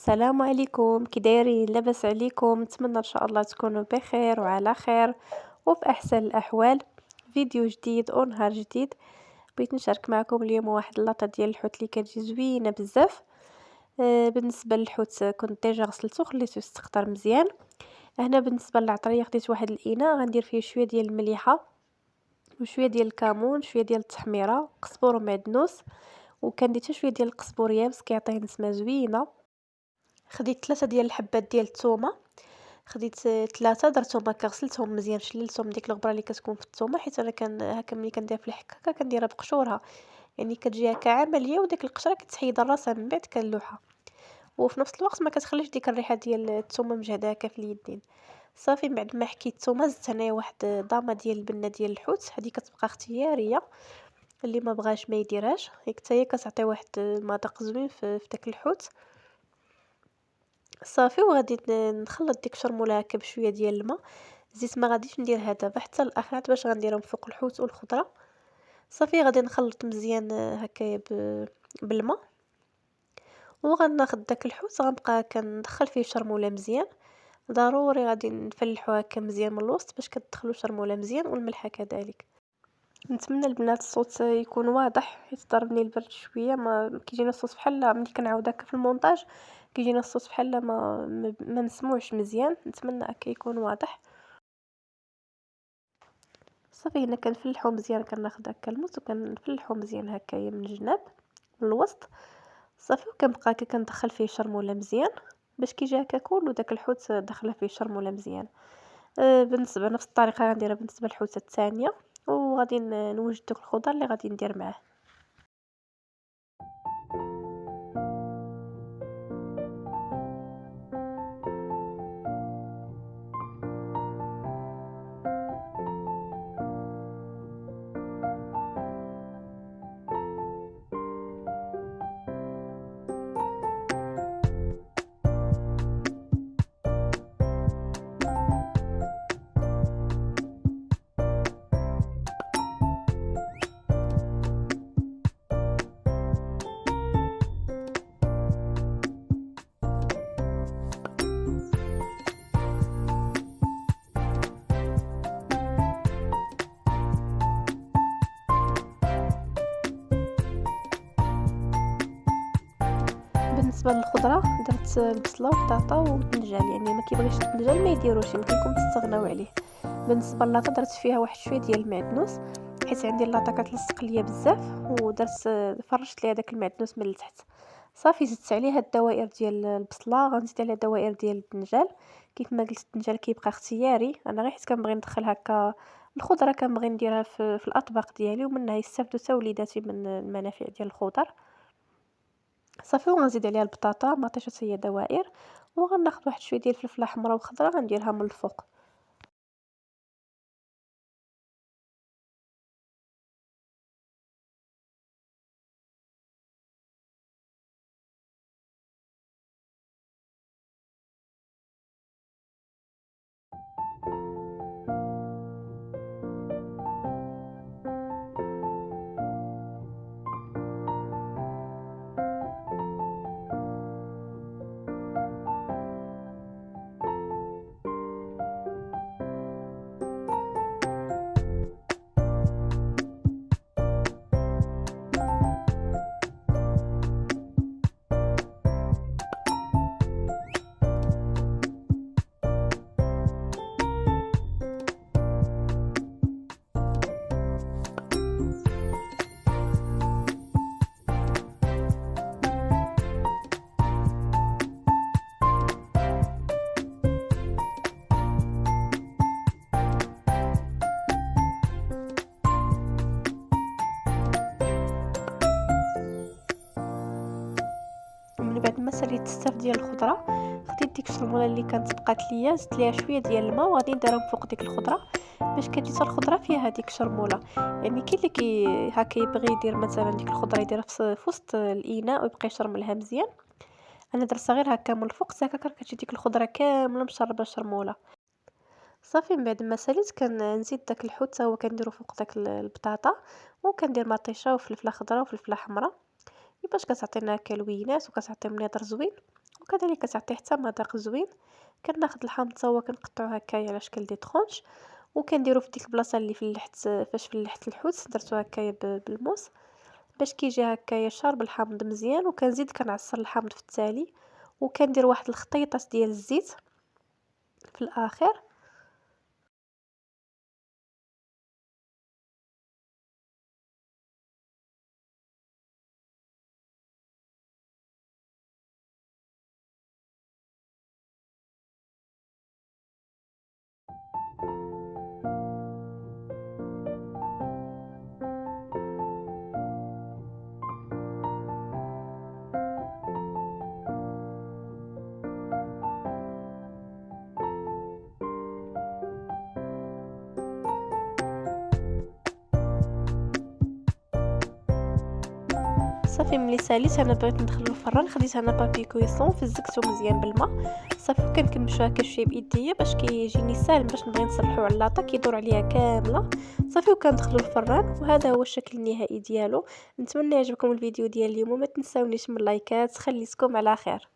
السلام عليكم، كي دايرين؟ لاباس عليكم؟ نتمنى ان شاء الله تكونوا بخير وعلى خير وفي احسن الاحوال. فيديو جديد ونهار جديد. بغيت نشارك معكم اليوم واحد اللطه ديال الحوت اللي كتجي زوينه بزاف. بالنسبه للحوت كنت ديجا غسلته وخليته يستقطر مزيان. هنا بالنسبه للعطريه خديت واحد الاناء غندير فيه شويه ديال المليحه وشويه ديال الكمون، شويه ديال التحميره، قزبور ومعدنوس، وكندير حتى شويه ديال القزبور يابس كيعطيه نسمه زوينه. خديت 3 ديال الحبات ديال الثومه، خديت 3 درتهم هكا، غسلتهم مزيان، شللتهم ديك الغبره اللي كتكون في الثومه، حيت انا هكا ملي كندير في الحكاكه كنديرها بقشورها، يعني كتجي هكا عمليه وديك القشره كتحيد راسها من بعد كنلوحها، وفي نفس الوقت ما كتخليش ديك الريحه ديال الثومه مجهده هكا في اليدين. صافي من بعد ما حكيت الثومه زدت هنايا واحد ضامه ديال البنه ديال الحوت، هذه كتبقى اختياريه، اللي ما بغاش ما يديرهاش، حتى هي كتعطي واحد المذاق زوين في داك الحوت. صافي وغادي نخلط ديك الشرموله هكا بشويه ديال الماء. الزيت ما غاديش نديرها دابا حتى الاخرات باش غنديرهم فوق الحوت والخضره. صافي غادي نخلط مزيان هكايا بالماء، وغناخد داك الحوت غنبقى كندخل فيه الشرموله مزيان. ضروري غادي نفلحو هكا مزيان من الوسط باش كتدخلو الشرموله مزيان والملحه كذلك. نتمنى البنات الصوت يكون واضح، حيت ضربني البرد شويه، ما كيجينا الصوت بحال ملي كنعاود هكا في المونتاج، كيجينا الصوت بحال ما مسموعش مزيان. نتمنى هكا يكون واضح. صافي هنا كنفلحو مزيان، كناخد هكا الموس وكنفلحو مزيان هكايا من الجناب من الوسط. صافي وكنبقى هكا كندخل فيه الشرموله مزيان باش كيجي هكا كله داك الحوت داخله فيه الشرموله مزيان. بالنسبه نفس الطريقه غنديرها بالنسبه للحوته الثانيه، وغادي نوجد دوك الخضر اللي غادي ندير معاه. بالنسبه للخضره درت البصله والبطاطا والبنجال، يعني ما كيبغيش البنجال ما يديروش، يمكن لكم تستغناو عليه. بالنسبه للاطا درت فيها واحد شويه ديال المعدنوس، حيت عندي اللاطا كتلصق ليا بزاف، ودرت فرشت ليها داك المعدنوس من التحت. صافي زدت عليها الدوائر ديال البصله، غنزيد عليها دوائر ديال البنجال. كيف ما قلت البنجال كيبقى اختياري، انا غير حيت كنبغي ندخل هكا الخضره، كنبغي نديرها في الاطباق ديالي، ومنها يستافدوا حتى وليداتي من المنافع ديال الخضر. صافي وغنزيد عليها البطاطا مطيشه هي دوائر، وغناخد واحد شويه ديال الفلفله حمراء وخضراء غنديرها من الفوق. ومن بعد ما ساليت الستاف ديال الخضره، خديت ديك الشرموله اللي كانت بقات ليا، زدت ليها شويه ديال الماء وغادي نديرهم فوق ديك الخضره، باش كتجي حتى الخضره فيها ديك الشرموله. يعني كاين اللي هكا يبغي يدير مثلا ديك الخضره يديرها في وسط الاناء ويبقى يشرملها مزيان. انا درتها غير هكا من الفوق، هكا كتجي ديك الخضره كامله مشربه شرموله. صافي من بعد ما ساليت كنزيد داك الحوت حتى هو كنديرو فوق داك البطاطا، وكندير مطيشه وفلفله خضراء وفلفله حمراء باش كتعطينا هكا لوينات وكتعطي منظر زوين، وكذلك تعطيه حتى مذاق زوين. كناخذ الحامض تا هو كنقطعو هكايا على شكل دي طرونش، وكنديرو في ديك البلاصه اللي فلحت فاش فلحت الحوت درتو هكايا بالموس باش كيجي هكايا شارب الحامض مزيان. وكنزيد كنعصر الحامض في التالي، وكندير واحد الخطيطات ديال الزيت في الاخر. صافي ملي ساليت انا بغيت ندخل الفران، خديت انا بابي كويسون فزقته مزيان بالماء صافي، وكنكمشو هكا شويه بايديا باش كيجيني ساهل باش نبغي نسرحو على لاطا كيدور عليها كامله صافي. وكندخلو الفران وهذا هو الشكل النهائي ديالو. نتمنى يعجبكم الفيديو ديال اليوم، وما تنساونيش من اللايكات. خليتكم على خير.